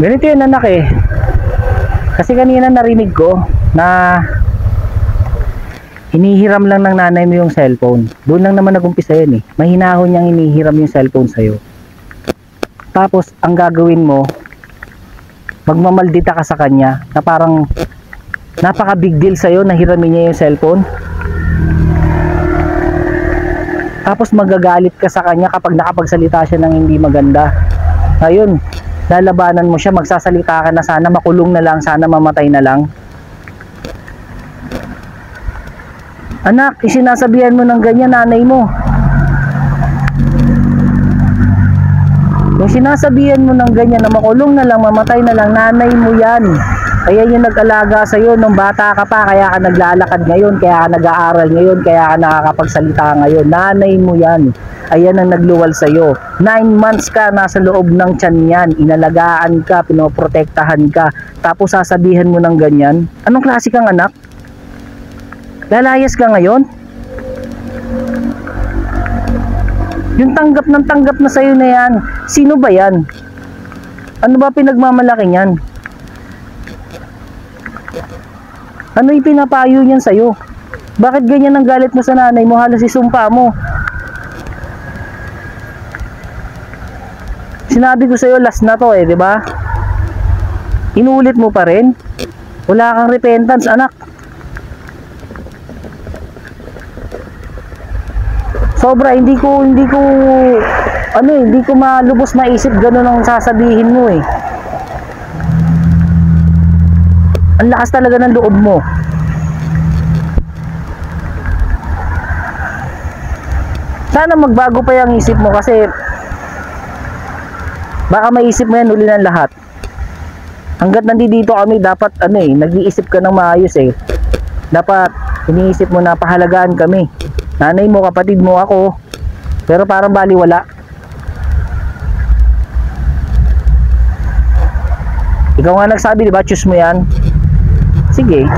Ganito yun anak eh. Kasi kanina narinig ko na hinihiram lang ng nanay mo yung cellphone. Doon lang naman nagumpisa yun eh. Mahinahon niyang hinihiram yung cellphone sa'yo. Tapos ang gagawin mo, magmamaldita ka sa kanya na parang napaka big deal sa'yo na hiramin niya yung cellphone. Tapos magagalit ka sa kanya kapag nakapagsalita siya ng hindi maganda. Ayun, lalabanan mo siya, magsasalita ka na sana makulong na lang, sana mamatay na lang. Anak, isinasabihan mo ng ganyan nanay mo. Yung sinasabihan mo ng ganyan na makulong na lang, mamatay na lang, nanay mo yan. Kaya yung nag-alaga sa'yo nung bata ka pa, kaya ka naglalakad ngayon, kaya ka nag-aaral ngayon, kaya ka nakakapagsalita ngayon. Nanay mo yan. Ayan ang nagluwal sa'yo. 9 months ka nasa loob ng tiyan yan. Inalagaan ka, pinoprotektahan ka. Tapos sasabihan mo ng ganyan. Anong klase kang anak? Lalayas ka ngayon? Yung tanggap na sa'yo na yan, sino ba yan? Ano ba pinagmamalaki niyan? Ano ipinapayo niyan sa'yo? Bakit ganyan ang galit mo sa nanay mo? Halos isumpa mo. Sinabi ko sa'yo last na to eh, di ba? Inulit mo pa rin? Wala kang repentance, anak. Sobra, hindi ko malubos maisip ganun ang sasabihin mo eh. Ang lakas talaga ng loob mo. Sana magbago pa yung isip mo kasi baka maisip mo yan uli ng lahat. Hanggat nandito kami, dapat nag-iisip ka ng maayos eh. Dapat iniisip mo na pahalagaan kami. Nanay mo, kapatid mo, ako. Pero parang baliwala. Ikaw nga nagsabi, di ba? Choose mo yan. Sige.